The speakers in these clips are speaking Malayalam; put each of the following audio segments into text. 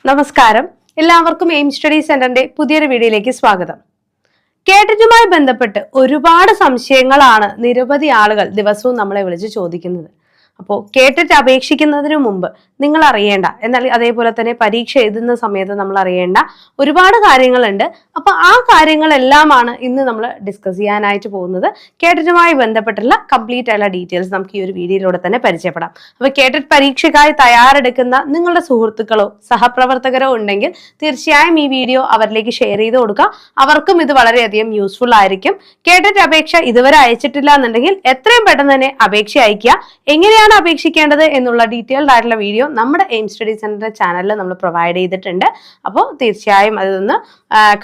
നമസ്കാരം, എല്ലാവർക്കും എയിം സ്റ്റഡി സെന്ററിന്റെ പുതിയൊരു വീഡിയോയിലേക്ക് സ്വാഗതം. കേട്ടറ്റുമായി ബന്ധപ്പെട്ട് ഒരുപാട് സംശയങ്ങളാണ് നിരവധി ആളുകൾ ദിവസവും നമ്മളെ വിളിച്ച് ചോദിക്കുന്നത്. അപ്പോൾ കേട്ടിട്ട് അപേക്ഷിക്കുന്നതിന് മുമ്പ് നിങ്ങൾ അറിയേണ്ട, എന്നാൽ അതേപോലെ തന്നെ പരീക്ഷ എഴുതുന്ന സമയത്ത് നമ്മൾ അറിയേണ്ട ഒരുപാട് കാര്യങ്ങളുണ്ട്. അപ്പൊ ആ കാര്യങ്ങളെല്ലാമാണ് ഇന്ന് നമ്മൾ ഡിസ്കസ് ചെയ്യാനായിട്ട് പോകുന്നത്. കേട്ടറ്റുമായി ബന്ധപ്പെട്ടുള്ള കംപ്ലീറ്റ് ആയിട്ടുള്ള ഡീറ്റെയിൽസ് നമുക്ക് ഈ ഒരു വീഡിയോയിലൂടെ തന്നെ പരിചയപ്പെടാം. അപ്പൊ കേട്ടിട്ട് പരീക്ഷയ്ക്കായി തയ്യാറെടുക്കുന്ന നിങ്ങളുടെ സുഹൃത്തുക്കളോ സഹപ്രവർത്തകരോ ഉണ്ടെങ്കിൽ തീർച്ചയായും ഈ വീഡിയോ അവരിലേക്ക് ഷെയർ ചെയ്ത് കൊടുക്കുക. അവർക്കും ഇത് വളരെയധികം യൂസ്ഫുൾ ആയിരിക്കും. കേട്ടിട്ട് അപേക്ഷ ഇതുവരെ അയച്ചിട്ടില്ല എന്നുണ്ടെങ്കിൽ എത്രയും പെട്ടെന്ന് തന്നെ അപേക്ഷ അയക്കുക. എങ്ങനെയാണ് അപേക്ഷിക്കേണ്ടത് എന്നുള്ള ഡീറ്റെയിൽഡ് ആയിട്ടുള്ള വീഡിയോ നമ്മുടെ എയിം സ്റ്റഡി സെന്റർ ചാനലിൽ നമ്മൾ പ്രൊവൈഡ് ചെയ്തിട്ടുണ്ട്. അപ്പോൾ തീർച്ചയായും അതൊന്ന്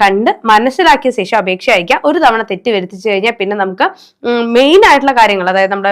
കണ്ട് മനസ്സിലാക്കിയ ശേഷം അപേക്ഷ അയക്കുക. ഒരു തവണ തെറ്റ് വരുത്തിച്ചു കഴിഞ്ഞാൽ പിന്നെ നമുക്ക് മെയിൻ ആയിട്ടുള്ള കാര്യങ്ങൾ, അതായത് നമ്മുടെ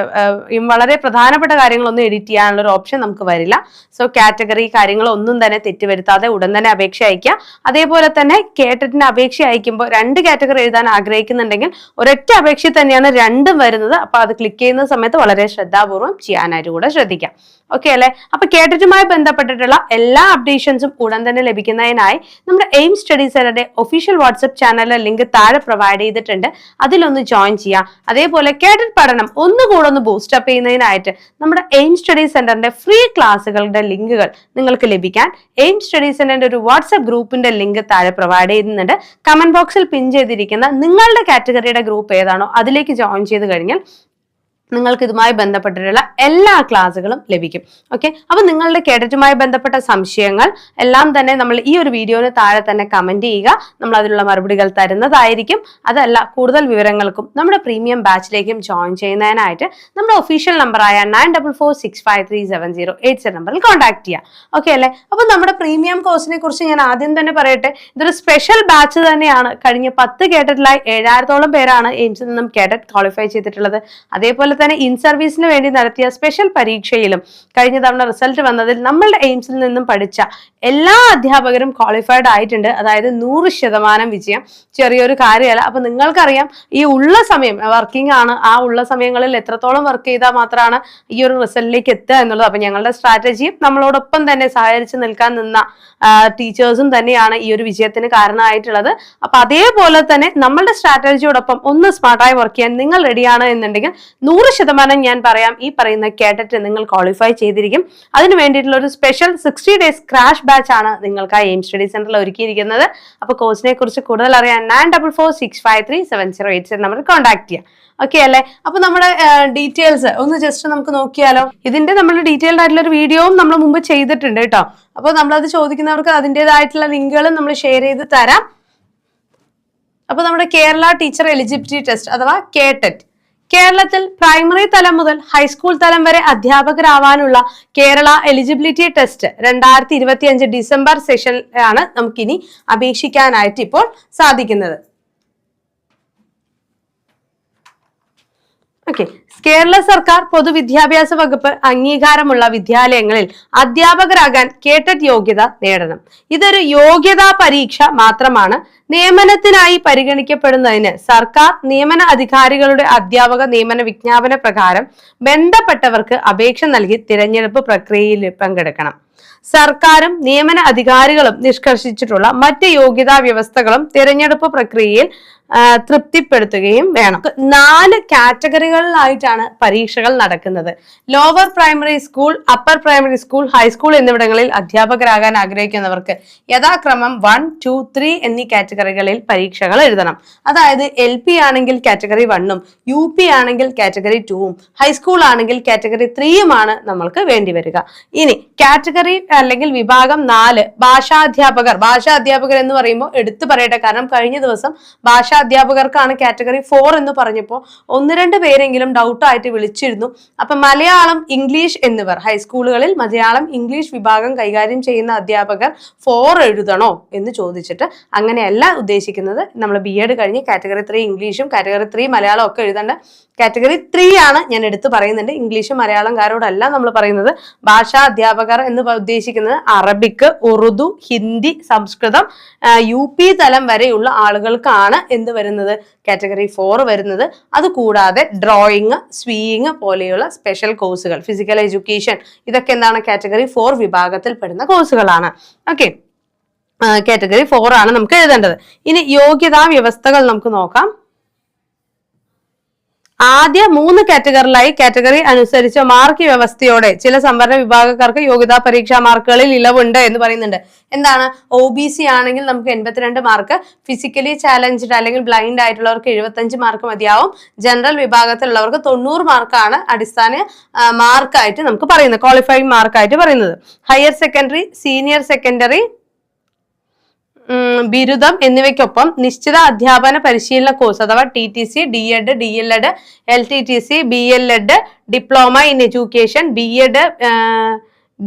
വളരെ പ്രധാനപ്പെട്ട കാര്യങ്ങളൊന്നും എഡിറ്റ് ചെയ്യാനുള്ള ഒരു ഓപ്ഷൻ നമുക്ക് വരില്ല. സോ കാറ്റഗറി കാര്യങ്ങളൊന്നും തന്നെ തെറ്റ് വരുത്താതെ ഉടൻ തന്നെ അപേക്ഷ അയക്കുക. അതേപോലെ തന്നെ കേട്ടറ്റിന് അപേക്ഷ അയക്കുമ്പോൾ 2 കാറ്റഗറി എഴുതാൻ ആഗ്രഹിക്കുന്നുണ്ടെങ്കിൽ ഒരൊറ്റ അപേക്ഷ തന്നെയാണ് രണ്ടും വരുന്നത്. അപ്പൊ അത് ക്ലിക്ക് ചെയ്യുന്ന സമയത്ത് വളരെ ശ്രദ്ധാപൂർവ്വം ചെയ്യാനായിട്ട് കൂടെ ശ്രദ്ധിക്കാം. ഓക്കെ അല്ലെ? അപ്പൊ കേട്ടറ്റുമായി ബന്ധപ്പെട്ടിട്ടുള്ള എല്ലാ അപ്ഡേഷൻസും ഉടൻ തന്നെ ലഭിക്കുന്നതിനായി നമ്മുടെ എയിം സ്റ്റഡി സെന്ററിന്റെ ഒഫീഷ്യൽ വാട്സ്ആപ്പ് ചാനലിലെ ലിങ്ക് താഴെ പ്രൊവൈഡ് ചെയ്തിട്ടുണ്ട്. അതിലൊന്ന് ജോയിൻ ചെയ്യാം. അതേപോലെ കേട്ടറ്റ് പഠനം ഒന്നുകൂടെ ഒന്ന് ബൂസ്റ്റ് അപ്പ് ചെയ്യുന്നതിനായിട്ട് നമ്മുടെ എയിം സ്റ്റഡി സെന്ററിന്റെ ഫ്രീ ക്ലാസ്സുകളുടെ ലിങ്കുകൾ നിങ്ങൾക്ക് ലഭിക്കാൻ എയിം സ്റ്റഡി സെന്ററിന്റെ ഒരു വാട്സ്ആപ്പ് ഗ്രൂപ്പിന്റെ ലിങ്ക് താഴെ പ്രൊവൈഡ് ചെയ്യുന്നുണ്ട്. കമന്റ് ബോക്സിൽ പിൻ ചെയ്തിരിക്കുന്ന നിങ്ങളുടെ കാറ്റഗറിയുടെ ഗ്രൂപ്പ് ഏതാണോ അതിലേക്ക് ജോയിൻ ചെയ്ത് കഴിഞ്ഞാൽ നിങ്ങൾക്ക് ഇതുമായി ബന്ധപ്പെട്ടിട്ടുള്ള എല്ലാ ക്ലാസ്സുകളും ലഭിക്കും. ഓക്കെ, അപ്പൊ നിങ്ങളുടെ കേഡറ്റുമായി ബന്ധപ്പെട്ട സംശയങ്ങൾ എല്ലാം തന്നെ നമ്മൾ ഈ ഒരു വീഡിയോന് താഴെ തന്നെ കമന്റ് ചെയ്യുക. നമ്മൾ അതിനുള്ള മറുപടികൾ തരുന്നതായിരിക്കും. അതല്ല, കൂടുതൽ വിവരങ്ങൾക്കും നമ്മുടെ പ്രീമിയം ബാച്ചിലേക്കും ജോയിൻ ചെയ്യുന്നതിനായിട്ട് നമ്മുടെ ഒഫീഷ്യൽ നമ്പറായ 9446537087 നമ്പറിൽ കോൺടാക്ട് ചെയ്യുക. ഓക്കെ അല്ലെ? അപ്പൊ നമ്മുടെ പ്രീമിയം കോഴ്സിനെ കുറിച്ച് ഞാൻ ആദ്യം തന്നെ പറയട്ടെ. ഇതൊരു സ്പെഷ്യൽ ബാച്ച് തന്നെയാണ്. കഴിഞ്ഞ 10 കേഡറ്റിലായി 7000ഓളം പേരാണ് എയിംസിൽ നിന്നും കേഡറ്റ് ക്വാളിഫൈ ചെയ്തിട്ടുള്ളത്. അതേപോലെ തന്നെ ഇൻ സർവീസിന് വേണ്ടി നടത്തിയ സ്പെഷ്യൽ പരീക്ഷയിലും കഴിഞ്ഞ തവണ റിസൾട്ട് വന്നതിൽ നമ്മളുടെ എയിംസിൽ നിന്നും പഠിച്ച എല്ലാ അധ്യാപകരും ക്വാളിഫൈഡ് ആയിട്ടുണ്ട്. അതായത് 100% വിജയം ചെറിയൊരു കാര്യമല്ല. അപ്പൊ നിങ്ങൾക്കറിയാം, ഈ ഉള്ള സമയം വർക്കിംഗ് ആണ്. ആ ഉള്ള സമയങ്ങളിൽ എത്രത്തോളം വർക്ക് ചെയ്താൽ മാത്രമാണ് ഈ ഒരു റിസൾട്ടിലേക്ക് എത്തുക എന്നുള്ളത്. അപ്പൊ ഞങ്ങളുടെ സ്ട്രാറ്റജിയും നമ്മളോടൊപ്പം തന്നെ സഹകരിച്ച് നിൽക്കാൻ നിന്ന ടീച്ചേഴ്സും തന്നെയാണ് ഈ ഒരു വിജയത്തിന് കാരണമായിട്ടുള്ളത്. അപ്പൊ അതേപോലെ തന്നെ നമ്മളുടെ സ്ട്രാറ്റജിയോടൊപ്പം ഒന്ന് സ്മാർട്ടായി വർക്ക് ചെയ്യാൻ നിങ്ങൾ റെഡിയാണ് എന്നുണ്ടെങ്കിൽ 100% ഞാൻ പറയാം, ഈ പറയുന്ന കേഡറ്റ് നിങ്ങൾ ക്വാളിഫൈ ചെയ്തിരിക്കും. അതിന് വേണ്ടിയിട്ടുള്ള ഒരു സ്പെഷ്യൽ 60 ഡേയ്സ് ക്രാഷ് ബാച്ച് ആണ് നിങ്ങൾക്കായി എയിം സ്റ്റഡി സെന്ററിൽ ഒരുക്കിയിരിക്കുന്നത്. അപ്പൊ കോഴ്സിനെ കുറിച്ച് കൂടുതൽ അറിയാൻ 9446537087 നമ്പറിൽ കോൺടാക്ട് ചെയ്യാം. ഓക്കെ അല്ലെ? അപ്പൊ നമ്മുടെ ഡീറ്റെയിൽസ് ഒന്ന് ജസ്റ്റ് നമുക്ക് നോക്കിയാലോ. ഇതിന്റെ നമ്മൾ ഡീറ്റെയിൽഡ് ആയിട്ടുള്ള ഒരു വീഡിയോയും നമ്മൾ മുമ്പ് ചെയ്തിട്ടുണ്ട് കേട്ടോ. അപ്പൊ നമ്മളത് ചോദിക്കുന്നവർക്ക് അതിൻ്റെതായിട്ടുള്ള ലിങ്കുകളും നമ്മൾ ഷെയർ ചെയ്ത് തരാം. അപ്പൊ നമ്മുടെ കേരള ടീച്ചർ എലിജിബിലിറ്റി ടെസ്റ്റ് അഥവാ കേടെറ്റ്, കേരളത്തിൽ പ്രൈമറി തലം മുതൽ ഹൈസ്കൂൾ തലം വരെ അധ്യാപകരാവാനുള്ള കേരള എലിജിബിലിറ്റി ടെസ്റ്റ് 2025 ഡിസംബർ സെഷനിലാണ് നമുക്കിനി അപേക്ഷിക്കാനായിട്ട് ഇപ്പോൾ സാധിക്കുന്നത്. ഓക്കെ, കേരള സർക്കാർ പൊതുവിദ്യാഭ്യാസ വകുപ്പ് അംഗീകാരമുള്ള വിദ്യാലയങ്ങളിൽ അധ്യാപകരാകാൻ കേട്ടറ്റ് യോഗ്യത നേടണം. ഇതൊരു യോഗ്യതാ പരീക്ഷ മാത്രമാണ്. നിയമനത്തിനായി പരിഗണിക്കപ്പെടുന്നതിന് സർക്കാർ നിയമന അധികാരികളുടെ അധ്യാപക നിയമന വിജ്ഞാപന പ്രകാരം ബന്ധപ്പെട്ടവർക്ക് അപേക്ഷ നൽകി തിരഞ്ഞെടുപ്പ് പ്രക്രിയയിൽ പങ്കെടുക്കണം. സർക്കാരും നിയമന അധികാരികളും നിഷ്കർഷിച്ചിട്ടുള്ള മറ്റ് യോഗ്യതാ വ്യവസ്ഥകളും തിരഞ്ഞെടുപ്പ് പ്രക്രിയയിൽ തൃപ്തിപ്പെടുത്തുകയും വേണം. 4 കാറ്റഗറികളിലായിട്ടാണ് പരീക്ഷകൾ നടക്കുന്നത്. Lower primary school, upper primary school, high school എന്നിവിടങ്ങളിൽ അധ്യാപകരാകാൻ ആഗ്രഹിക്കുന്നവർക്ക് യഥാക്രമം 1, 2, 3 എന്നീ കാറ്റഗറികളിൽ പരീക്ഷകൾ എഴുതണം. അതായത് LP ആണെങ്കിൽ കാറ്റഗറി 1ഉം UP ആണെങ്കിൽ കാറ്റഗറി 2ഉം ഹൈസ്കൂൾ ആണെങ്കിൽ കാറ്റഗറി 3യുമാണ് നമ്മൾക്ക് വേണ്ടി വരിക. ഇനി കാറ്റഗറി അല്ലെങ്കിൽ വിഭാഗം 4 ഭാഷാധ്യാപകർ. ഭാഷാധ്യാപകർ എന്ന് പറയുമ്പോൾ എടുത്തു പറയട്ടെ, കാരണം കഴിഞ്ഞ ദിവസം അധ്യാപകർക്കാണ് കാറ്റഗറി 4 എന്ന് പറഞ്ഞപ്പോൾ 1-2 പേരെങ്കിലും ഡൗട്ടായിട്ട് വിളിച്ചിരുന്നു. അപ്പൊ മലയാളം, ഇംഗ്ലീഷ് എന്നിവർ ഹൈസ്കൂളുകളിൽ മലയാളം, ഇംഗ്ലീഷ് വിഭാഗം കൈകാര്യം ചെയ്യുന്ന അധ്യാപകർ 4 എഴുതണോ എന്ന് ചോദിച്ചിട്ട് അങ്ങനെയല്ല ഉദ്ദേശിക്കുന്നത്. നമ്മൾ BEd കഴിഞ്ഞ് കാറ്റഗറി 3 ഇംഗ്ലീഷും കാറ്റഗറി 3 മലയാളം ഒക്കെ എഴുതേണ്ട കാറ്റഗറി 3 ആണ് ഞാൻ എടുത്തു പറയുന്നുണ്ട്. ഇംഗ്ലീഷും മലയാളംകാരോടല്ല നമ്മൾ പറയുന്നത്. ഭാഷാ അധ്യാപകർ എന്ന് ഉദ്ദേശിക്കുന്നത് അറബിക്, ഉറുദു, ഹിന്ദി, സംസ്കൃതം, UP തലം വരെയുള്ള ആളുകൾക്കാണ് എന്ത് വരുന്നത്, കാറ്റഗറി 4 വരുന്നത്. അതുകൂടാതെ ഡ്രോയിങ്, സ്വീയിങ് പോലെയുള്ള സ്പെഷ്യൽ കോഴ്സുകൾ, ഫിസിക്കൽ എഡ്യൂക്കേഷൻ, ഇതൊക്കെ എന്താണ് കാറ്റഗറി 4 വിഭാഗത്തിൽ പെടുന്ന കോഴ്സുകളാണ്. ഓക്കെ, കാറ്റഗറി 4 ആണ് നമുക്ക് എഴുതേണ്ടത്. ഇനി യോഗ്യതാ വ്യവസ്ഥകൾ നമുക്ക് നോക്കാം. ആദ്യ 3 കാറ്റഗറിയിലായി കാറ്റഗറി അനുസരിച്ച് മാർക്ക് വ്യവസ്ഥയോടെ ചില സംവരണ വിഭാഗക്കാർക്ക് യോഗ്യതാ പരീക്ഷാ മാർക്കുകളിൽ ഇളവുണ്ട് എന്ന് പറയുന്നുണ്ട്. എന്താണ്? OBC ആണെങ്കിൽ നമുക്ക് 82 മാർക്ക്, ഫിസിക്കലി ചാലഞ്ച്ഡ് അല്ലെങ്കിൽ ബ്ലൈൻഡ് ആയിട്ടുള്ളവർക്ക് 75 മാർക്ക് മതിയാവും, ജനറൽ വിഭാഗത്തിലുള്ളവർക്ക് 90 മാർക്കാണ് അടിസ്ഥാന മാർക്കായിട്ട് നമുക്ക് പറയുന്നത്, ക്വാളിഫൈങ് മാർക്കായിട്ട് പറയുന്നത്. ഹയർ സെക്കൻഡറി, സീനിയർ സെക്കൻഡറി, ബിരുദം എന്നിവയ്ക്കൊപ്പം നിശ്ചിത അധ്യാപന പരിശീലന കോഴ്സ് അഥവാ TTC, DEd, DLEd, LTTC, BLEd, diploma in education, BEd,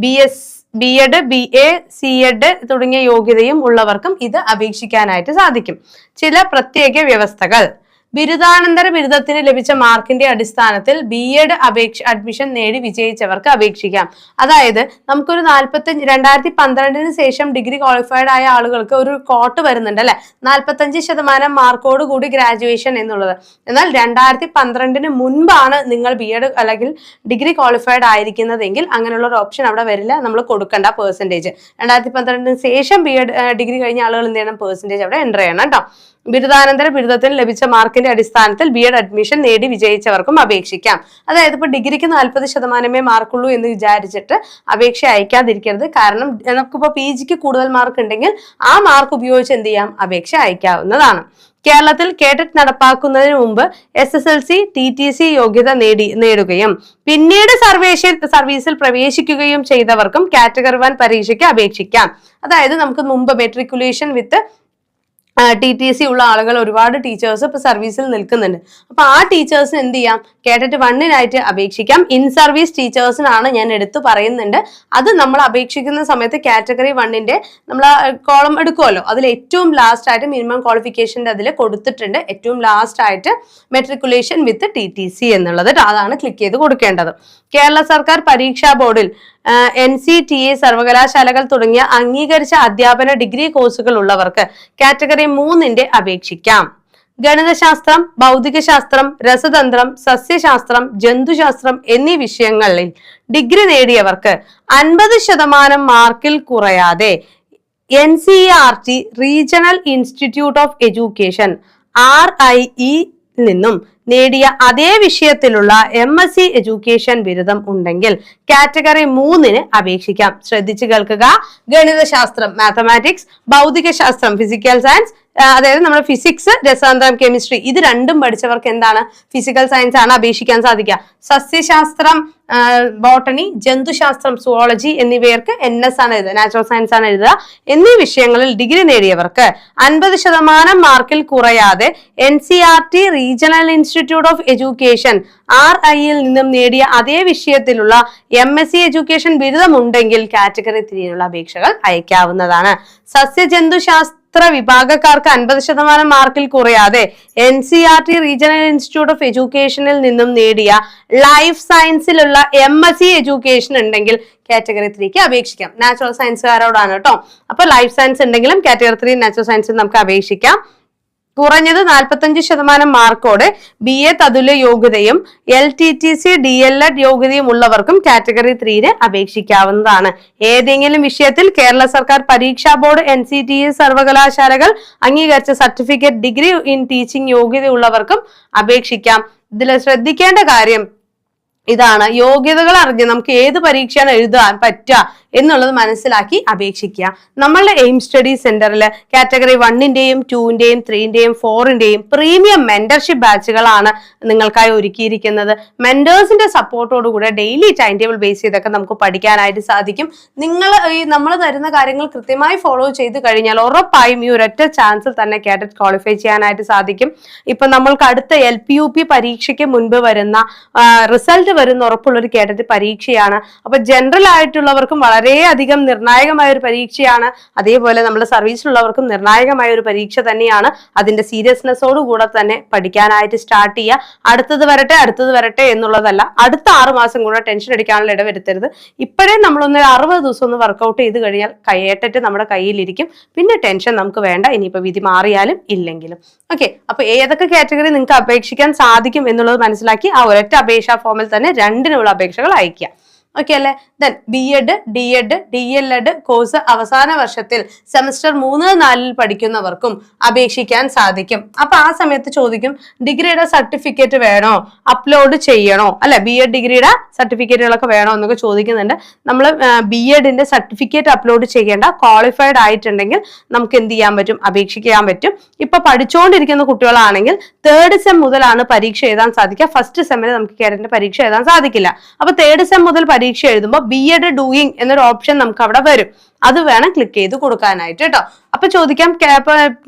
BA, CEd തുടങ്ങിയ യോഗ്യതയും ഉള്ളവർക്കും ഇത് അപേക്ഷിക്കാനായിട്ട് സാധിക്കും. ചില പ്രത്യേക വ്യവസ്ഥകൾ. ബിരുദാനന്തര ബിരുദത്തിന് ലഭിച്ച മാർക്കിന്റെ അടിസ്ഥാനത്തിൽ BEd അഡ്മിഷൻ നേടി വിജയിച്ചവർക്ക് അപേക്ഷിക്കാം. അതായത് നമുക്കൊരു 2012 ശേഷം ഡിഗ്രി ക്വാളിഫൈഡ് ആയ ആളുകൾക്ക് ഒരു കോട്ട് വരുന്നുണ്ട് അല്ലെ, 45% മാർക്കോട് കൂടി ഗ്രാജുവേഷൻ എന്നുള്ളത്. എന്നാൽ 2012 മുൻപാണ് നിങ്ങൾ BEd അല്ലെങ്കിൽ ഡിഗ്രി ക്വാളിഫൈഡ് ആയിരിക്കുന്നതെങ്കിൽ അങ്ങനെയുള്ള ഒരു ഓപ്ഷൻ അവിടെ വരില്ല, നമ്മൾ കൊടുക്കേണ്ട പെർസെന്റേജ്. 2012 ശേഷം ഡിഗ്രി കഴിഞ്ഞ ആളുകൾ എന്ത് ചെയ്യണം? പെർസെന്റേജ് അവിടെ എൻ്റർ ചെയ്യണം കേട്ടോ. ബിരുദാനന്തര ബിരുദത്തിന് ലഭിച്ച മാർക്കിന്റെ അടിസ്ഥാനത്തിൽ BEd അഡ്മിഷൻ നേടി വിജയിച്ചവർക്കും അപേക്ഷിക്കാം. അതായത് ഇപ്പൊ ഡിഗ്രിക്ക് 40% മാർക്കുള്ളൂ എന്ന് വിചാരിച്ചിട്ട് അപേക്ഷ അയക്കാതിരിക്കരുത്. കാരണം നമുക്കിപ്പോ PGക്ക് കൂടുതൽ മാർക്ക് ഉണ്ടെങ്കിൽ ആ മാർക്ക് ഉപയോഗിച്ച് എന്ത് ചെയ്യാം? അപേക്ഷ അയക്കാവുന്നതാണ്. കേരളത്തിൽ കേഡറ്റ് നടപ്പാക്കുന്നതിന് മുമ്പ് SSLC, TTC യോഗ്യത നേടുകയും പിന്നീട് സർവീസിൽ പ്രവേശിക്കുകയും ചെയ്തവർക്കും കാറ്റഗറി 1 പരീക്ഷയ്ക്ക് അപേക്ഷിക്കാം. അതായത് നമുക്ക് മുമ്പ് മെട്രിക്കുലേഷൻ വിത്ത് TTC ഉള്ള ആളുകൾ ഒരുപാട് ടീച്ചേഴ്സ് ഇപ്പൊ സർവീസിൽ നിൽക്കുന്നുണ്ട്. അപ്പൊ ആ ടീച്ചേഴ്സിന് എന്ത് ചെയ്യാം? കേഡറ്റ് 1 അപേക്ഷിക്കാം. ഇൻ സർവീസ് ടീച്ചേഴ്സിനാണ് ഞാൻ എടുത്തു പറയുന്നുണ്ട്. അത് നമ്മൾ അപേക്ഷിക്കുന്ന സമയത്ത് കാറ്റഗറി 1 നമ്മൾ കോളം എടുക്കുമല്ലോ, അതിൽ ഏറ്റവും ലാസ്റ്റ് ആയിട്ട് മിനിമം ക്വാളിഫിക്കേഷന്റെ അതിൽ കൊടുത്തിട്ടുണ്ട്. ഏറ്റവും ലാസ്റ്റ് ആയിട്ട് മെട്രിക്കുലേഷൻ വിത്ത് TTC എന്നുള്ളത്, അതാണ് ക്ലിക്ക് ചെയ്ത് കൊടുക്കേണ്ടത്. കേരള സർക്കാർ പരീക്ഷാ ബോർഡിൽ NCTA സർവകലാശാലകൾ തുടങ്ങിയ അംഗീകരിച്ച അധ്യാപന ഡിഗ്രി കോഴ്സുകൾ ഉള്ളവർക്ക് കാറ്റഗറി 3 അപേക്ഷിക്കാം. ഗണിതശാസ്ത്രം, ഭൗതികശാസ്ത്രം, രസതന്ത്രം, സസ്യശാസ്ത്രം, ജന്തുശാസ്ത്രം എന്നീ വിഷയങ്ങളിൽ ഡിഗ്രി നേടിയവർക്ക് 50% മാർക്കിൽ കുറയാതെ NCERT regional institute of education RIE നിന്നും നേടിയ അതേ വിഷയത്തിലുള്ള MSc എഡ്യൂക്കേഷൻ ബിരുദം ഉണ്ടെങ്കിൽ കാറ്റഗറി 3 അപേക്ഷിക്കാം. ശ്രദ്ധിച്ചു കേൾക്കുക. ഗണിതശാസ്ത്രം മാത്തമാറ്റിക്സ്, ഭൗതികശാസ്ത്രം ഫിസിക്കൽ സയൻസ്, അതായത് നമ്മുടെ ഫിസിക്സ്, രസാന്തരം കെമിസ്ട്രി, ഇത് രണ്ടും പഠിച്ചവർക്ക് എന്താണ്? ഫിസിക്കൽ സയൻസ് ആണ് അപേക്ഷിക്കാൻ സാധിക്കുക. സസ്യശാസ്ത്രം, ബോട്ടണി, ജന്തുശാസ്ത്രം, സുവോളജി എന്നിവർക്ക് NS ആണ് എഴുതുക, നാച്ചുറൽ സയൻസ് ആണ് എഴുതുക. എന്നീ വിഷയങ്ങളിൽ ഡിഗ്രി നേടിയവർക്ക് 50% മാർക്കിൽ കുറയാതെ NCERT regional institute of education RIE നിന്നും നേടിയ അതേ വിഷയത്തിലുള്ള MSc എഡ്യൂക്കേഷൻ ബിരുദം ഉണ്ടെങ്കിൽ കാറ്റഗറി 3 അപേക്ഷകൾ അയക്കാവുന്നതാണ്. സസ്യജന്തുശാസ്ത്ര വിഭാഗക്കാർക്ക് 50% മാർക്കിൽ കുറയാതെ NCERT റീജിയണൽ ഇൻസ്റ്റിറ്റ്യൂട്ട് ഓഫ് എഡ്യൂക്കേഷനിൽ നിന്നും നേടിയ ലൈഫ് സയൻസിലുള്ള MSc എഡ്യൂക്കേഷൻ ഉണ്ടെങ്കിൽ കാറ്റഗറി 3 അപേക്ഷിക്കാം. നാച്ചുറൽ സയൻസുകാരോടാണ് കേട്ടോ. അപ്പൊ ലൈഫ് സയൻസ് ഉണ്ടെങ്കിലും കാറ്റഗറി 3 നാച്ചുറൽ സയൻസിൽ നമുക്ക് അപേക്ഷിക്കാം. കുറഞ്ഞത് 45% മാർക്കോടെ BA തതുല്യ യോഗ്യതയും LTTC DLEd യോഗ്യതയും ഉള്ളവർക്കും കാറ്റഗറി 3 അപേക്ഷിക്കാവുന്നതാണ്. ഏതെങ്കിലും വിഷയത്തിൽ കേരള സർക്കാർ പരീക്ഷാ ബോർഡ് NCTA സർവകലാശാലകൾ അംഗീകരിച്ച സർട്ടിഫിക്കറ്റ് ഡിഗ്രി ഇൻ ടീച്ചിങ് യോഗ്യതയുള്ളവർക്കും അപേക്ഷിക്കാം. ഇതിൽ ശ്രദ്ധിക്കേണ്ട കാര്യം ഇതാണ്, യോഗ്യതകൾ അറിഞ്ഞ് നമുക്ക് ഏത് പരീക്ഷയാണ് എഴുതാൻ പറ്റുക എന്നുള്ളത് മനസ്സിലാക്കി അപേക്ഷിക്കുക. നമ്മളുടെ എയിം സ്റ്റഡി സെന്ററിൽ കാറ്റഗറി 1-ന്റെയും 2-ന്റെയും 3-ന്റെയും 4-ന്റെയും പ്രീമിയം മെന്റർഷിപ്പ് ബാച്ചുകളാണ് നിങ്ങൾക്കായി ഒരുക്കിയിരിക്കുന്നത്. മെന്റേഴ്സിന്റെ സപ്പോർട്ടോടുകൂടെ ഡെയിലി ടൈം ടേബിൾ ബേസ് ചെയ്തൊക്കെ നമുക്ക് പഠിക്കാനായിട്ട് സാധിക്കും. നമ്മൾ തരുന്ന കാര്യങ്ങൾ കൃത്യമായി ഫോളോ ചെയ്ത് കഴിഞ്ഞാൽ ഉറപ്പായും ഈ ഒരൊറ്റ ചാൻസിൽ തന്നെ കാഡറ്റ് ക്വാളിഫൈ ചെയ്യാനായിട്ട് സാധിക്കും. ഇപ്പൊ നമ്മൾക്ക് അടുത്ത LPUP പരീക്ഷയ്ക്ക് മുൻപ് വരുന്ന റിസൾട്ട് വരുന്ന ഉറപ്പുള്ള ഒരു കാഡറ്റ് പരീക്ഷയാണ്. അപ്പൊ ജനറൽ ആയിട്ടുള്ളവർക്കും വളരെയധികം നിർണായകമായ ഒരു പരീക്ഷയാണ്. അതേപോലെ നമ്മുടെ സർവീസിലുള്ളവർക്കും നിർണായകമായ ഒരു പരീക്ഷ തന്നെയാണ്. അതിന്റെ സീരിയസ്നെസ്സോട് കൂടെ തന്നെ പഠിക്കാനായിട്ട് സ്റ്റാർട്ട് ചെയ്യുക. അടുത്തത് വരട്ടെ എന്നുള്ളതല്ല, അടുത്ത 6 മാസം കൂടെ ടെൻഷൻ അടിക്കാനുള്ള ഇടവരുത്തരുത്. ഇപ്പോഴേ നമ്മളൊന്ന് 60 ദിവസം ഒന്ന് വർക്കൗട്ട് ചെയ്ത് കഴിഞ്ഞാൽ കയ്യേറ്റിട്ട് നമ്മുടെ കയ്യിലിരിക്കും. പിന്നെ ടെൻഷൻ നമുക്ക് വേണ്ട, ഇനിയിപ്പോ വിധി മാറിയാലും ഇല്ലെങ്കിലും. ഓക്കെ, അപ്പൊ ഏതൊക്കെ കാറ്റഗറി നിങ്ങൾക്ക് അപേക്ഷിക്കാൻ സാധിക്കും എന്നുള്ളത് മനസ്സിലാക്കി ആ ഒരൊറ്റ അപേക്ഷാ ഫോമിൽ തന്നെ 2 അപേക്ഷകൾ അയക്കുക. ഓക്കെ അല്ലെ. Then BEd, DEd, DLEd course അവസാന വർഷത്തിൽ സെമസ്റ്റർ 3, 4 പഠിക്കുന്നവർക്കും അപേക്ഷിക്കാൻ സാധിക്കും. അപ്പൊ ആ സമയത്ത് ചോദിക്കും, ഡിഗ്രിയുടെ സർട്ടിഫിക്കറ്റ് വേണോ, അപ്ലോഡ് ചെയ്യണോ, അല്ലെ BEd ഡിഗ്രിയുടെ സർട്ടിഫിക്കറ്റുകളൊക്കെ വേണോ എന്നൊക്കെ ചോദിക്കുന്നുണ്ട്. നമ്മൾ BEdന്റെ സർട്ടിഫിക്കറ്റ് അപ്ലോഡ് ചെയ്യേണ്ട, ക്വാളിഫൈഡ് ആയിട്ടുണ്ടെങ്കിൽ നമുക്ക് എന്ത് ചെയ്യാൻ പറ്റും, അപേക്ഷിക്കാൻ പറ്റും. ഇപ്പൊ പഠിച്ചുകൊണ്ടിരിക്കുന്ന കുട്ടികളാണെങ്കിൽ 3rd സെം മുതലാണ് പരീക്ഷ എഴുതാൻ സാധിക്കുക. ഫസ്റ്റ് സെമ്മിൽ നമുക്ക് കേരളത്തിന്റെ പരീക്ഷ എഴുതാൻ സാധിക്കില്ല. അപ്പൊ 3rd സെം മുതൽ പരീക്ഷ എഴുതുമ്പോൾ BEd ഡൂയിങ് എന്നൊരു ഓപ്ഷൻ നമുക്ക് അവിടെ വരും. അത് വേണം ക്ലിക്ക് ചെയ്ത് കൊടുക്കാനായിട്ട് കേട്ടോ. അപ്പൊ ചോദിക്കാം,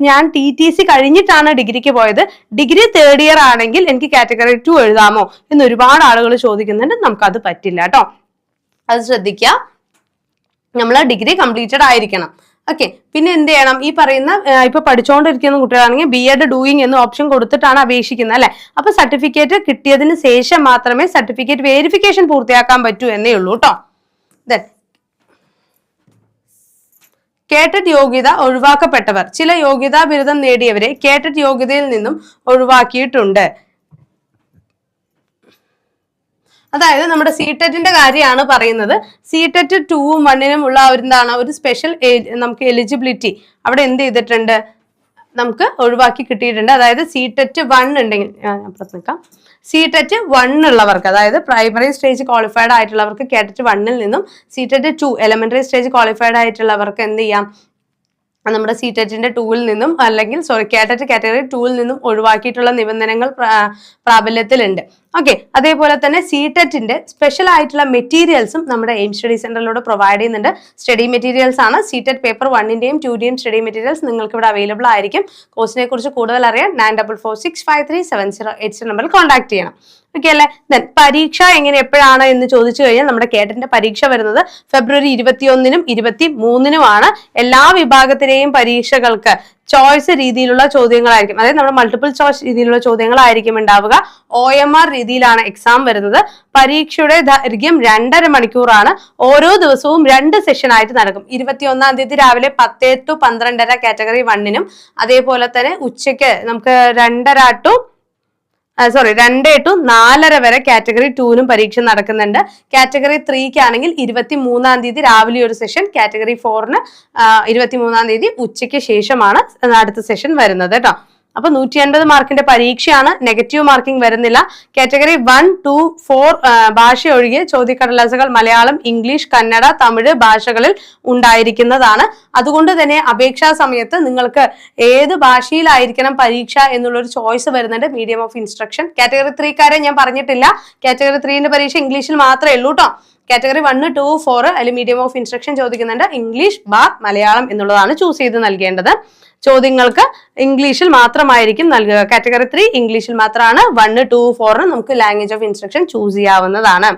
ഞാൻ TTC കഴിഞ്ഞിട്ടാണ് ഡിഗ്രിക്ക് പോയത്, ഡിഗ്രി 3rd ഇയർ ആണെങ്കിൽ എനിക്ക് കാറ്റഗറി 2 എഴുതാമോ എന്ന് ഒരുപാട് ആളുകൾ ചോദിക്കുന്നുണ്ട്. നമുക്കത് പറ്റില്ല കേട്ടോ, അത് ശ്രദ്ധിക്കുക. നമ്മൾ ഡിഗ്രി കംപ്ലീറ്റഡ് ആയിരിക്കണം. ഓക്കെ. പിന്നെ എന്ത് ചെയ്യണം, ഈ പറയുന്ന ഇപ്പൊ പഠിച്ചുകൊണ്ടിരിക്കുന്ന കുട്ടികളാണെങ്കിൽ BEd ഡൂയിങ് എന്ന ഓപ്ഷൻ കൊടുത്തിട്ടാണ് അപേക്ഷിക്കുന്നത് അല്ലെ. അപ്പൊ സർട്ടിഫിക്കറ്റ് കിട്ടിയതിന് ശേഷം മാത്രമേ സർട്ടിഫിക്കറ്റ് വെരിഫിക്കേഷൻ പൂർത്തിയാക്കാൻ പറ്റൂ എന്നേ ഉള്ളൂ കേട്ടോ. ദെൻ കേട്ടറ്റ് യോഗ്യത ഒഴിവാക്കപ്പെട്ടവർ. ചില യോഗ്യതാ ബിരുദം നേടിയവരെ കേട്ടറ്റ് യോഗ്യതയിൽ നിന്നും ഒഴിവാക്കിയിട്ടുണ്ട്. അതായത് നമ്മുടെ CTETന്റെ കാര്യമാണ് പറയുന്നത്. CTET 2ഉം 1നും ഉള്ള ഒരു സ്പെഷ്യൽ നമുക്ക് എലിജിബിലിറ്റി അവിടെ എന്ത് ചെയ്തിട്ടുണ്ട്, നമുക്ക് ഒഴിവാക്കി കിട്ടിയിട്ടുണ്ട്. അതായത് CTET 1 ഉണ്ടെങ്കിൽ CTET 1 ഉള്ളവർക്ക്, അതായത് പ്രൈമറി സ്റ്റേജ് ക്വാളിഫൈഡ് ആയിട്ടുള്ളവർക്ക് കേട്ടറ്റ് 1ൽ നിന്നും CTET 2 എലിമെന്ററി സ്റ്റേജ് ക്വാളിഫൈഡ് ആയിട്ടുള്ളവർക്ക് എന്ത് ചെയ്യാം, നമ്മുടെ CTETന്റെ 2ൽ നിന്നും അല്ലെങ്കിൽ കേട്ടറ്റ് കാറ്റഗറി 2ൽ നിന്നും ഒഴിവാക്കിയിട്ടുള്ള നിബന്ധനകൾ പ്രാബല്യത്തിലുണ്ട്. ഓക്കെ. അതേപോലെ തന്നെ CTETന്റെ സ്പെഷ്യൽ ആയിട്ടുള്ള മെറ്റീരിയൽസും നമ്മുടെ എയിം സ്റ്റഡി സെന്ററിലൂടെ പ്രൊവൈഡ് ചെയ്യുന്നുണ്ട്. സ്റ്റഡി മെറ്റീരിയൽസ് ആണ്. CTET പേപ്പർ 1ന്റെയും 2ന്റെയും സ്റ്റഡി മെറ്റീരിയൽസ് നിങ്ങൾക്ക് ഇവിടെ അവൈലബിൾ ആയിരിക്കും. കോഴ്സിനെ കുറിച്ച് കൂടുതൽ അറിയാൻ 9446537087 നമ്പറിൽ കോൺടാക്ട് ചെയ്യണം. ഓക്കെ അല്ലെ. ദെൻ പരീക്ഷ എപ്പോഴാണ് എന്ന് ചോദിച്ചു കഴിഞ്ഞാൽ നമ്മുടെ കേട്ടറ്റിന്റെ പരീക്ഷ വരുന്നത് ഫെബ്രുവരി 21നും 23നുമാണ്. എല്ലാ വിഭാഗത്തിലെയും പരീക്ഷകൾക്ക് ചോയ്സ് രീതിയിലുള്ള ചോദ്യങ്ങളായിരിക്കും. അതായത് നമ്മുടെ മൾട്ടിപ്പിൾ ചോയ്സ് രീതിയിലുള്ള ചോദ്യങ്ങളായിരിക്കും ഉണ്ടാവുക. OMR രീതിയിലാണ് എക്സാം വരുന്നത്. പരീക്ഷയുടെ ദൈർഘ്യം 2.5 മണിക്കൂറാണ്. ഓരോ ദിവസവും 2 സെഷൻ ആയിട്ട് നടക്കും. 21-ാം തീയതി രാവിലെ 10 to 12:30 കാറ്റഗറി 1നും, അതേപോലെ തന്നെ ഉച്ചയ്ക്ക് നമുക്ക് 2 to 4:30 വരെ കാറ്റഗറി 2നും പരീക്ഷ നടക്കുന്നുണ്ട്. കാറ്റഗറി 3ക്ക് ആണെങ്കിൽ 23-ാം തീയതി രാവിലെ ഒരു സെഷൻ, കാറ്റഗറി 4ന് 23-ാം തീയതി ഉച്ചയ്ക്ക് ശേഷമാണ് അടുത്ത സെഷൻ വരുന്നത് കേട്ടോ. അപ്പൊ 150 മാർക്കിന്റെ പരീക്ഷയാണ്. നെഗറ്റീവ് മാർക്കിംഗ് വരുന്നില്ല. കാറ്റഗറി 1, 2, 4 ഭാഷ ഒഴികെ ചോദ്യക്കടലാസുകൾ മലയാളം, ഇംഗ്ലീഷ്, കന്നഡ, തമിഴ് ഭാഷകളിൽ ഉണ്ടായിരിക്കുന്നതാണ്. അതുകൊണ്ട് തന്നെ അപേക്ഷാ സമയത്ത് നിങ്ങൾക്ക് ഏത് ഭാഷയിലായിരിക്കണം പരീക്ഷ എന്നുള്ളൊരു ചോയ്സ് വരുന്നുണ്ട്. Medium of instruction. കാറ്റഗറി 3-കാരെ ഞാൻ പറഞ്ഞിട്ടില്ല. കാറ്റഗറി 3ന്റെ പരീക്ഷ ഇംഗ്ലീഷിൽ മാത്രമേ ഉള്ളൂ കേട്ടോ. കാറ്റഗറി 1, 2, 4 അതിൽ മീഡിയം ഓഫ് ഇൻസ്ട്രക്ഷൻ ചോദിക്കുന്നുണ്ട്. ഇംഗ്ലീഷ്, മലയാളം എന്നുള്ളതാണ് ചൂസ് ചെയ്ത് നൽകേണ്ടത്. ചോദ്യങ്ങൾക്ക് ഇംഗ്ലീഷിൽ മാത്രമായിരിക്കും നൽകുക. കാറ്റഗറി 3 ഇംഗ്ലീഷിൽ മാത്രമാണ്. 1, 2, 4 നമുക്ക് ലാംഗ്വേജ് ഓഫ് ഇൻസ്ട്രക്ഷൻ ചൂസ് ചെയ്യാവുന്നതാണ്.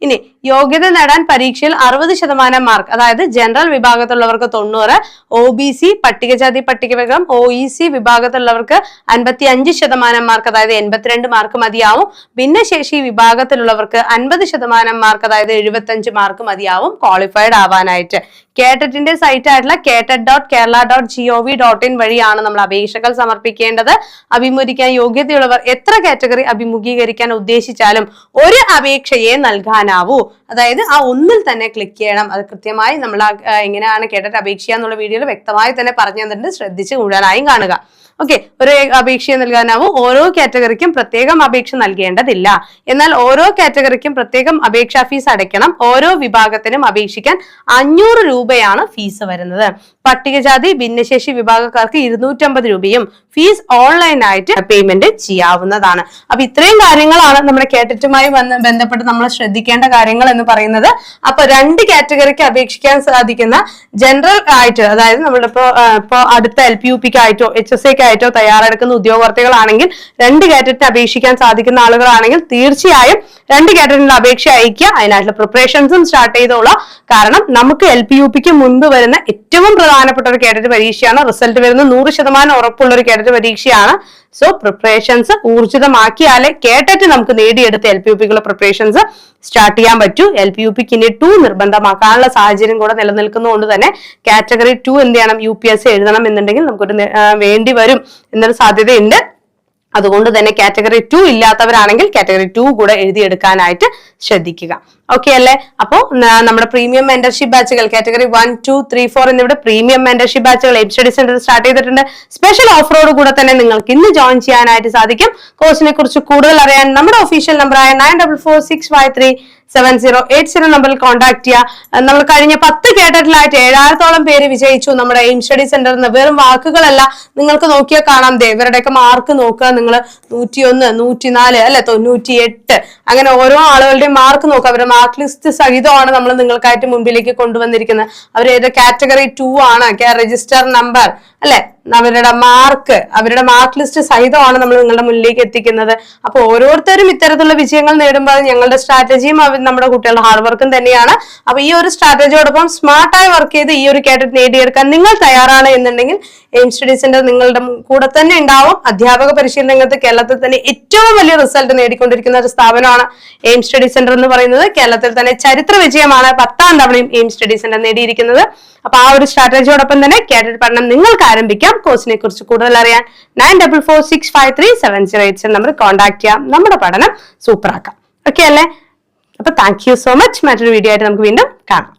ഇനി യോഗ്യത നേടാൻ പരീക്ഷയിൽ 60% മാർക്ക്, അതായത് ജനറൽ വിഭാഗത്തിലുള്ളവർക്ക് 90, OBC പട്ടികജാതി പട്ടികവർഗം OEC വിഭാഗത്തിലുള്ളവർക്ക് 55% മാർക്ക്, അതായത് 82 മാർക്ക് മതിയാവും. ഭിന്നശേഷി വിഭാഗത്തിലുള്ളവർക്ക് 50% മാർക്ക്, അതായത് 75 മാർക്ക് മതിയാവും ക്വാളിഫൈഡ് ആവാനായിട്ട്. കേട്ടറ്റിന്റെ സൈറ്റ് ആയിട്ടുള്ള catet.kerala.gov.in വഴിയാണ് നമ്മൾ അപേക്ഷകൾ സമർപ്പിക്കേണ്ടത്. അഭിമുഖീകരിക്കാൻ യോഗ്യതയുള്ളവർ എത്ര കാറ്റഗറി അഭിമുഖീകരിക്കാൻ ഉദ്ദേശിച്ചാലും ഒരു അപേക്ഷയെ നൽകാനാവൂ. അതായത് ആ ഒന്നിൽ തന്നെ ക്ലിക്ക് ചെയ്യണം. അത് കൃത്യമായി നമ്മൾ എങ്ങനെയാണ് കേട്ടറ്റ് അപേക്ഷിക്കുക എന്നുള്ള വീഡിയോയിൽ വ്യക്തമായി തന്നെ പറഞ്ഞു തന്നിട്ടുണ്ട്. ശ്രദ്ധിച്ച് മുഴുവനായും കാണുക. ഓക്കെ. ഒരു അപേക്ഷയെ നൽകാനാവും. ഓരോ കാറ്റഗറിക്കും പ്രത്യേകം അപേക്ഷ നൽകേണ്ടതില്ല. എന്നാൽ ഓരോ കാറ്റഗറിക്കും പ്രത്യേകം അപേക്ഷാ ഫീസ് അടയ്ക്കണം. ഓരോ വിഭാഗത്തിനും അപേക്ഷിക്കാൻ 500 രൂപയാണ് ഫീസ് വരുന്നത്. പട്ടികജാതി ഭിന്നശേഷി വിഭാഗക്കാർക്ക് 250 രൂപയും ഫീസ് ഓൺലൈനായിട്ട് പേയ്മെന്റ് ചെയ്യാവുന്നതാണ്. അപ്പൊ ഇത്രയും കാര്യങ്ങളാണ് നമ്മുടെ കേട്ടറ്റുമായി ബന്ധപ്പെട്ട് നമ്മൾ ശ്രദ്ധിക്കേണ്ട കാര്യങ്ങൾ എന്ന് പറയുന്നത്. അപ്പൊ 2 കാറ്റഗറിക്ക് അപേക്ഷിക്കാൻ സാധിക്കുന്ന ജനറൽ ആയിട്ട്, അതായത് നമ്മളിപ്പോ അടുത്ത LPUPക്ക് ആയിട്ടോ HSAക്ക് ആയിട്ടോ തയ്യാറെടുക്കുന്ന ഉദ്യോഗാർത്ഥികളാണെങ്കിൽ 2 കാറ്റഗറിന് അപേക്ഷിക്കാൻ സാധിക്കുന്ന ആളുകളാണെങ്കിൽ തീർച്ചയായും 2 കാറ്റഗറിയിൽ അപേക്ഷ അയക്കുക. അതിനായിട്ടുള്ള പ്രിപ്പറേഷൻസും സ്റ്റാർട്ട് ചെയ്തോളാം. കാരണം നമുക്ക് LPUPക്ക് മുൻപ് വരുന്ന ഏറ്റവും പ്രധാനപ്പെട്ട ഒരു കാറ്റഗറി പരീക്ഷയാണ്. റിസൾട്ട് വരുന്ന 100% ഉറപ്പുള്ള ഒരു കാറ്റഗറി പരീക്ഷയാണ്. സോ പ്രിപ്പറേഷൻസ് ഊർജിതമാക്കിയാലേ കേട്ടറ്റ് നമുക്ക് നേടിയെടുത്ത LPUPക്കുള്ള പ്രിപ്പറേഷൻസ് സ്റ്റാർട്ട് ചെയ്യാൻ പറ്റൂ. LPUPക്ക് ഇനി 2 നിർബന്ധമാക്കാനുള്ള സാഹചര്യം കൂടെ നിലനിൽക്കുന്നതുകൊണ്ട് തന്നെ കാറ്റഗറി 2 എന്ത് ചെയ്യണം, UPSC എഴുതണം എന്നുണ്ടെങ്കിൽ നമുക്കൊരു വേണ്ടി വരും എന്നൊരു സാധ്യതയുണ്ട്. അതുകൊണ്ട് തന്നെ കാറ്റഗറി 2 ഇല്ലാത്തവരാണെങ്കിൽ കാറ്റഗറി 2 കൂടെ എഴുതിയെടുക്കാനായിട്ട് ശ്രദ്ധിക്കുക. ഓക്കെ അല്ലേ? അപ്പോൾ നമ്മുടെ പ്രീമിയം മെന്റർഷിപ്പ് ബാച്ചുകൾ കാറ്റഗറി 1, 2, 3, 4 എന്നിവിടെ പ്രീമിയം മെന്റർഷിപ്പ് ബാച്ചുകൾ എയിം സ്റ്റഡി സെന്റർ സ്റ്റാർട്ട് ചെയ്തിട്ടുണ്ട്. സ്പെഷ്യൽ ഓഫറോട് കൂടെ തന്നെ നിങ്ങൾക്ക് ഇന്ന് ജോയിൻ ചെയ്യാനായിട്ട് സാധിക്കും. കോഴ്സിനെ കുറിച്ച് കൂടുതൽ അറിയാൻ നമ്മുടെ ഒഫീഷ്യൽ നമ്പറായ 9446537080 നമ്പറിൽ കോൺടാക്ട് ചെയ്യുക. നമ്മൾ കഴിഞ്ഞ 10 കേഡറ്റിലായിട്ട് 7000ഓളം പേര് വിജയിച്ചു നമ്മുടെ എയിം സ്റ്റഡി സെന്ററിൽ നിന്ന്. വെറും വാക്കുകളല്ല, നിങ്ങൾക്ക് നോക്കിയാൽ കാണാം. ഇവരുടെയൊക്കെ മാർക്ക് നോക്കുക നിങ്ങൾ. 101, 104 അല്ലെ, 98 അങ്ങനെ ഓരോ ആളുകളുടെയും മാർക്ക് നോക്കുക. അവരുടെ മാർക്ക് ലിസ്റ്റ് സഹിതമാണ് നമ്മൾ നിങ്ങൾക്കായിട്ട് മുമ്പിലേക്ക് കൊണ്ടുവന്നിരിക്കുന്നത്. അവർ ഏത് കാറ്റഗറി 2 ആണ്, രജിസ്റ്റർ നമ്പർ അല്ലെ, അവരുടെ മാർക്ക് ലിസ്റ്റ് സഹിതമാണ് നമ്മൾ നിങ്ങളുടെ മുന്നിലേക്ക് എത്തിക്കുന്നത്. അപ്പൊ ഓരോരുത്തരും ഇത്തരത്തിലുള്ള വിജയങ്ങൾ നേടുമ്പോൾ ഞങ്ങളുടെ സ്ട്രാറ്റജിയും നമ്മുടെ കുട്ടികളുടെ ഹാർഡ് വർക്കും തന്നെയാണ്. അപ്പൊ ഈ ഒരു സ്ട്രാറ്റജിയോടൊപ്പം സ്മാർട്ടായി വർക്ക് ചെയ്ത് ഈ ഒരു കാറ്റഗറി നേടിയെടുക്കാൻ നിങ്ങൾ തയ്യാറാണ് എന്നുണ്ടെങ്കിൽ എയിം സ്റ്റഡി സെന്റർ നിങ്ങളുടെ കൂടെ തന്നെ ഉണ്ടാവും. അധ്യാപക പരിശീലന രംഗത്ത് കേരളത്തിൽ തന്നെ ഏറ്റവും വലിയ റിസൾട്ട് നേടിക്കൊണ്ടിരിക്കുന്ന ഒരു സ്ഥാപനമാണ് എയിം സ്റ്റഡി സെന്റർ എന്ന് പറയുന്നത്. കേരളത്തിൽ തന്നെ ചരിത്ര വിജയമാണ് 10ാം തവണയും എയിം സ്റ്റഡി സെന്റർ നേടിയിരിക്കുന്നത്. അപ്പൊ ആ ഒരു സ്ട്രാറ്റജിയോടൊപ്പം തന്നെ കാറ്റഗറി പഠനം നിങ്ങൾക്ക് ആരംഭിക്കാം. കോഴ്സിനെ കുറിച്ച് കൂടുതൽ അറിയാൻ 9446537080 നമ്പർ കോൺടാക്ട് ചെയ്യാം. നമ്മുടെ പഠനം സൂപ്പർ ആക്കാം. ഓക്കെ അല്ലേ? അപ്പൊ താങ്ക് യു സോ മച്ച്. മറ്റൊരു വീഡിയോ ആയിട്ട് നമുക്ക് വീണ്ടും കാണാം.